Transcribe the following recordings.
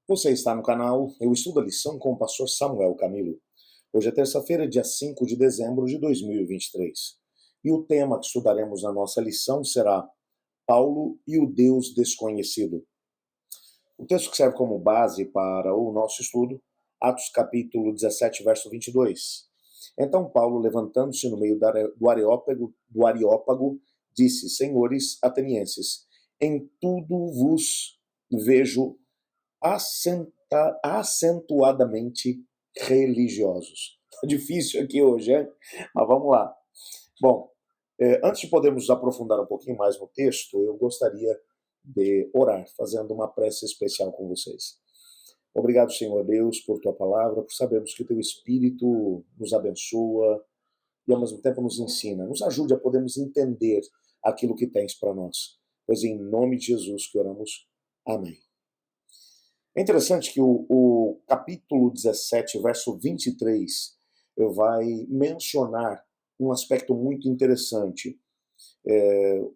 Você está no canal Eu Estudo a Lição com o pastor Samuel Camilo. Hoje é terça-feira, dia 5 de dezembro de 2023. E o tema que estudaremos na nossa lição será Paulo e o Deus Desconhecido. O texto que serve como base para o nosso estudo, Atos capítulo 17, verso 22. Então Paulo, levantando-se no meio do Areópago, disse: Senhores atenienses, em tudo vos vejo acentuadamente religiosos. Tá difícil aqui hoje, hein? Mas vamos lá. Bom, antes de podermos aprofundar um pouquinho mais no texto, eu gostaria de orar, fazendo uma prece especial com vocês. Obrigado, Senhor Deus, por tua palavra, por sabermos que o teu Espírito nos abençoa e ao mesmo tempo nos ensina. Nos ajude a podermos entender aquilo que tens para nós. Pois em nome de Jesus que oramos. Amém. É interessante que o capítulo 17, verso 23, vai mencionar um aspecto muito interessante.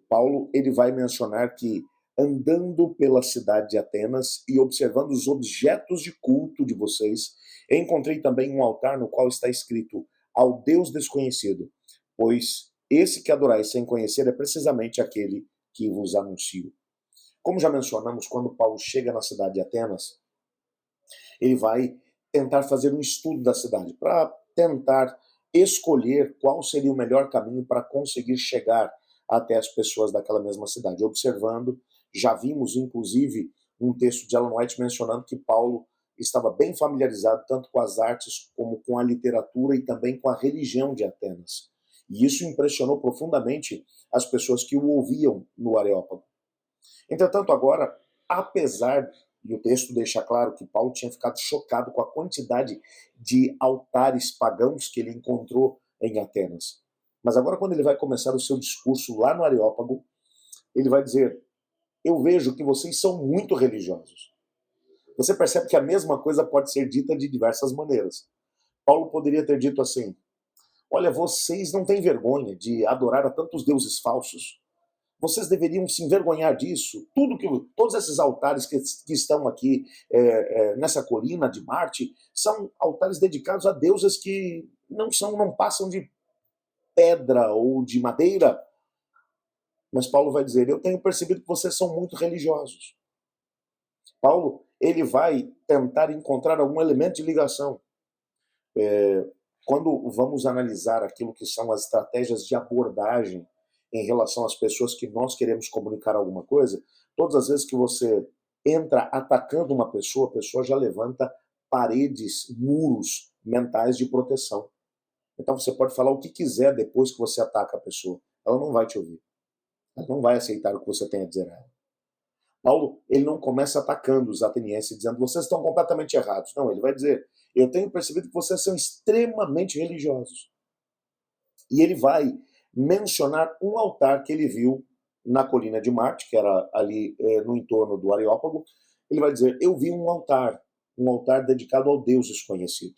Paulo ele vai mencionar que, andando pela cidade de Atenas e observando os objetos de culto de vocês, encontrei também um altar no qual está escrito ao Deus desconhecido, pois esse que adorais sem conhecer é precisamente aquele que vos anuncio. Como já mencionamos, quando Paulo chega na cidade de Atenas, ele vai tentar fazer um estudo da cidade, para tentar escolher qual seria o melhor caminho para conseguir chegar até as pessoas daquela mesma cidade. Observando, já vimos inclusive um texto de Ellen White mencionando que Paulo estava bem familiarizado tanto com as artes como com a literatura e também com a religião de Atenas. E isso impressionou profundamente as pessoas que o ouviam no Areópago. Entretanto, agora, apesar, e o texto deixa claro que Paulo tinha ficado chocado com a quantidade de altares pagãos que ele encontrou em Atenas. Mas agora, quando ele vai começar o seu discurso lá no Areópago, ele vai dizer: eu vejo que vocês são muito religiosos. Você percebe que a mesma coisa pode ser dita de diversas maneiras. Paulo poderia ter dito assim: olha, vocês não têm vergonha de adorar a tantos deuses falsos. Vocês deveriam se envergonhar disso. Todos esses altares que estão aqui nessa colina de Marte são altares dedicados a deuses que não passam de pedra ou de madeira. Mas Paulo vai dizer: eu tenho percebido que vocês são muito religiosos. Paulo ele vai tentar encontrar algum elemento de ligação. Quando vamos analisar aquilo que são as estratégias de abordagem em relação às pessoas que nós queremos comunicar alguma coisa, todas as vezes que você entra atacando uma pessoa, a pessoa já levanta paredes, muros mentais de proteção. Então você pode falar o que quiser depois que você ataca a pessoa. Ela não vai te ouvir. Ela não vai aceitar o que você tem a dizer a ela. Paulo, ele não começa atacando os atenienses, dizendo: vocês estão completamente errados. Não, ele vai dizer: eu tenho percebido que vocês são extremamente religiosos. E ele vai mencionar um altar que ele viu na colina de Marte, que era ali no entorno do Areópago. Ele vai dizer: eu vi um altar dedicado ao Deus desconhecido.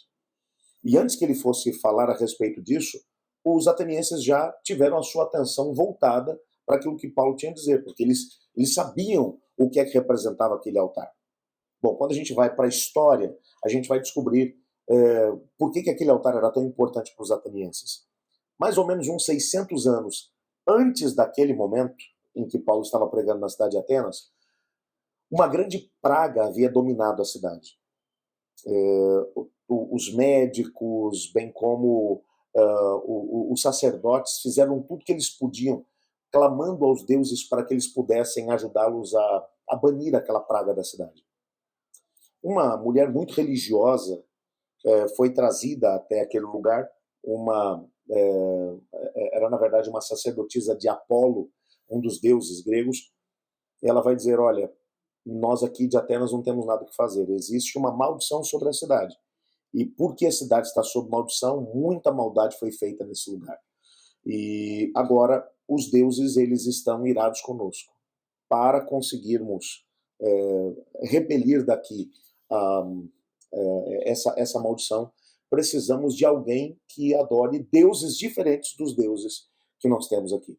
E antes que ele fosse falar a respeito disso, os atenienses já tiveram a sua atenção voltada para aquilo que Paulo tinha a dizer, porque eles sabiam o que é que representava aquele altar. Bom, quando a gente vai para a história, a gente vai descobrir por que aquele altar era tão importante para os atenienses. Mais ou menos uns 600 anos antes daquele momento em que Paulo estava pregando na cidade de Atenas, uma grande praga havia dominado a cidade. Os médicos, bem como os sacerdotes, fizeram tudo que eles podiam, clamando aos deuses para que eles pudessem ajudá-los a banir aquela praga da cidade. Uma mulher muito religiosa foi trazida até aquele lugar, era na verdade uma sacerdotisa de Apolo, um dos deuses gregos. E ela vai dizer: olha, nós aqui de Atenas não temos nada o que fazer, existe uma maldição sobre a cidade. E porque a cidade está sob maldição, muita maldade foi feita nesse lugar. E agora os deuses eles estão irados conosco. Para conseguirmos repelir daqui essa maldição, precisamos de alguém que adore deuses diferentes dos deuses que nós temos aqui.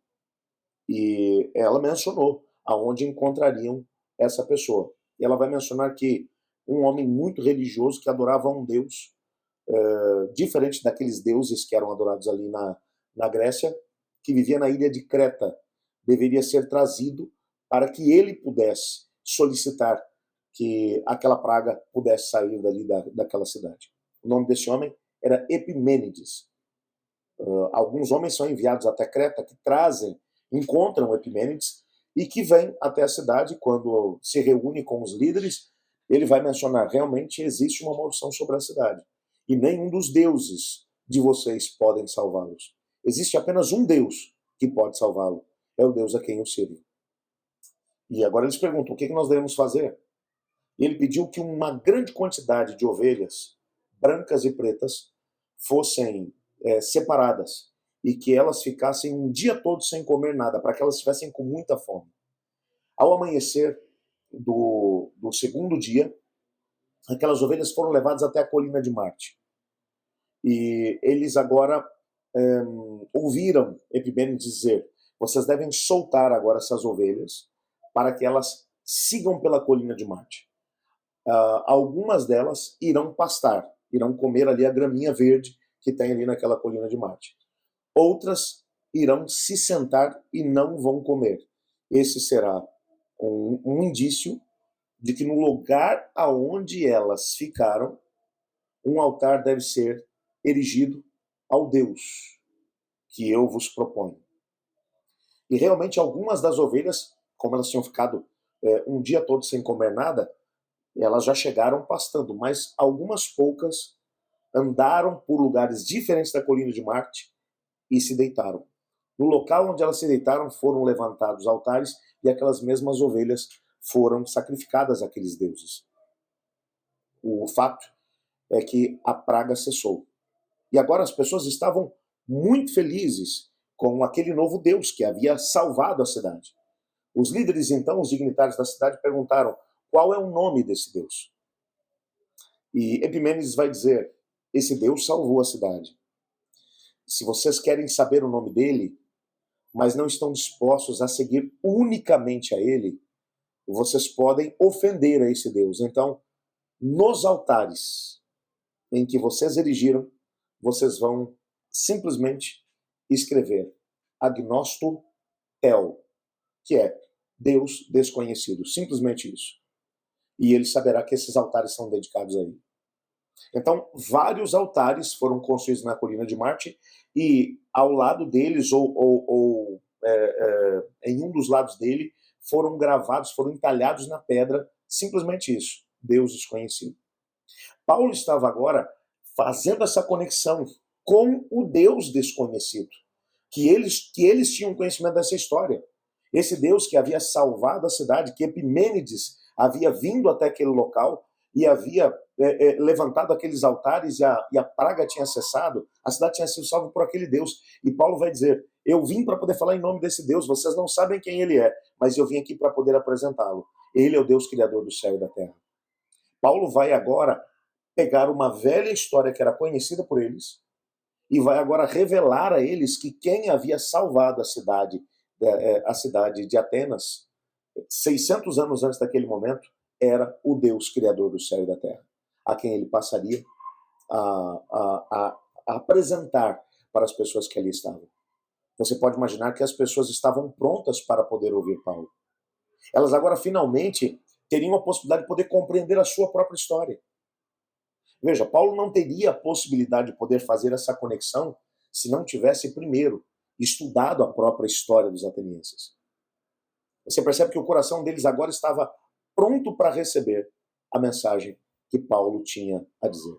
E ela mencionou aonde encontrariam essa pessoa. E ela vai mencionar que um homem muito religioso que adorava um deus, diferente daqueles deuses que eram adorados ali na Grécia, que vivia na ilha de Creta. Deveria ser trazido para que ele pudesse solicitar que aquela praga pudesse sair dali daquela cidade. O nome desse homem era Epimênides. Alguns homens são enviados até Creta, que encontram Epimênides e que vêm até a cidade. Quando se reúne com os líderes, ele vai mencionar: realmente existe uma maldição sobre a cidade e nenhum dos deuses de vocês podem salvá-los. Existe apenas um Deus que pode salvá-lo, é o Deus a quem eu sirvo. E agora eles perguntam: o que nós devemos fazer? E ele pediu que uma grande quantidade de ovelhas, brancas e pretas, fossem separadas e que elas ficassem um dia todo sem comer nada, para que elas estivessem com muita fome. Ao amanhecer do segundo dia, aquelas ovelhas foram levadas até a colina de Marte. E eles agora ouviram Epimênides dizer: vocês devem soltar agora essas ovelhas para que elas sigam pela colina de Marte. Algumas delas irão pastar, irão comer ali a graminha verde que tem ali naquela colina de Marte. Outras irão se sentar e não vão comer. Esse será um indício de que no lugar aonde elas ficaram, um altar deve ser erigido ao Deus que eu vos proponho. E realmente algumas das ovelhas, como elas tinham ficado um dia todo sem comer nada, elas já chegaram pastando, mas algumas poucas andaram por lugares diferentes da colina de Marte e se deitaram. No local onde elas se deitaram foram levantados altares e aquelas mesmas ovelhas foram sacrificadas àqueles deuses. O fato é que a praga cessou. E agora as pessoas estavam muito felizes com aquele novo Deus que havia salvado a cidade. Os líderes, então, os dignitários da cidade, perguntaram: qual é o nome desse Deus? E Epimênides vai dizer: esse Deus salvou a cidade. Se vocês querem saber o nome dele, mas não estão dispostos a seguir unicamente a ele, vocês podem ofender a esse Deus. Então, nos altares em que vocês erigiram, vocês vão simplesmente escrever Agnosto El, que é Deus desconhecido. Simplesmente isso. E ele saberá que esses altares são dedicados a ele. Então, vários altares foram construídos na colina de Marte e ao lado deles, em um dos lados dele, foram gravados, foram entalhados na pedra, simplesmente isso, Deus desconhecido. Paulo estava agora fazendo essa conexão com o Deus desconhecido, que eles tinham conhecimento dessa história. Esse Deus que havia salvado a cidade, que Epimênides havia vindo até aquele local e havia levantado aqueles altares e a praga tinha cessado, a cidade tinha sido salva por aquele Deus. E Paulo vai dizer: eu vim para poder falar em nome desse Deus, vocês não sabem quem ele é, mas eu vim aqui para poder apresentá-lo. Ele é o Deus criador do céu e da terra. Paulo vai agora pegar uma velha história que era conhecida por eles e vai agora revelar a eles que quem havia salvado a cidade de Atenas, 600 anos antes daquele momento, era o Deus criador do céu e da terra, a quem ele passaria a apresentar para as pessoas que ali estavam. Você pode imaginar que as pessoas estavam prontas para poder ouvir Paulo. Elas agora finalmente teriam a possibilidade de poder compreender a sua própria história. Veja, Paulo não teria a possibilidade de poder fazer essa conexão se não tivesse primeiro estudado a própria história dos atenienses. Você percebe que o coração deles agora estava pronto para receber a mensagem que Paulo tinha a dizer.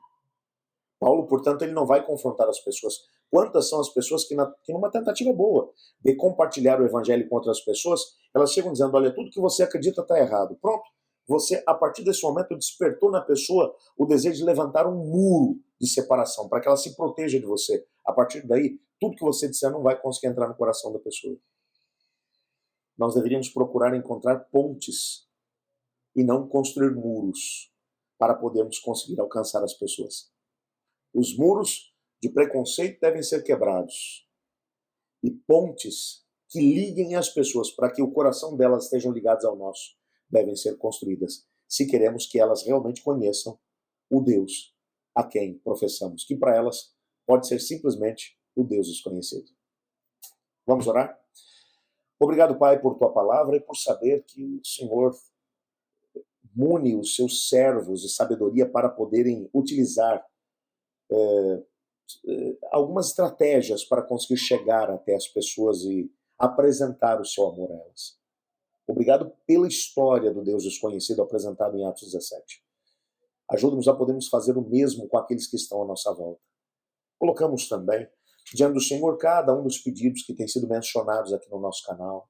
Paulo, portanto, ele não vai confrontar as pessoas. Quantas são as pessoas que numa tentativa boa de compartilhar o evangelho com outras pessoas, elas chegam dizendo: olha, tudo que você acredita está errado. Pronto. Você, a partir desse momento, despertou na pessoa o desejo de levantar um muro de separação, para que ela se proteja de você. A partir daí, tudo que você disser não vai conseguir entrar no coração da pessoa. Nós deveríamos procurar encontrar pontes e não construir muros para podermos conseguir alcançar as pessoas. Os muros de preconceito devem ser quebrados e pontes que liguem as pessoas para que o coração delas estejam ligados ao nosso devem ser construídas. se queremos que elas realmente conheçam o Deus a quem professamos, que para elas pode ser simplesmente o Deus desconhecido. Vamos orar? Obrigado, Pai, por tua palavra e por saber que o Senhor mune os seus servos de sabedoria para poderem utilizar algumas estratégias para conseguir chegar até as pessoas e apresentar o seu amor a elas. Obrigado pela história do Deus desconhecido apresentado em Atos 17. Ajuda-nos a podermos fazer o mesmo com aqueles que estão à nossa volta. Colocamos também diante do Senhor cada um dos pedidos que têm sido mencionados aqui no nosso canal.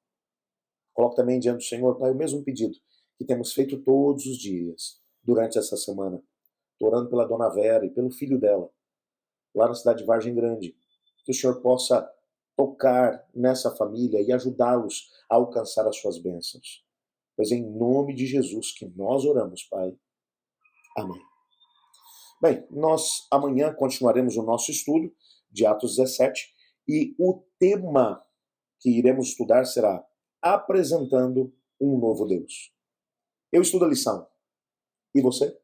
Coloco também diante do Senhor, Pai, o mesmo pedido que temos feito todos os dias durante essa semana. Estou orando pela Dona Vera e pelo filho dela, lá na cidade de Vargem Grande. Que o Senhor possa tocar nessa família e ajudá-los a alcançar as suas bênçãos. Pois é em nome de Jesus que nós oramos, Pai. Amém. Bem, nós amanhã continuaremos o nosso estudo de Atos 17 e o tema que iremos estudar será apresentando um novo Deus. Eu estudo a lição. E você?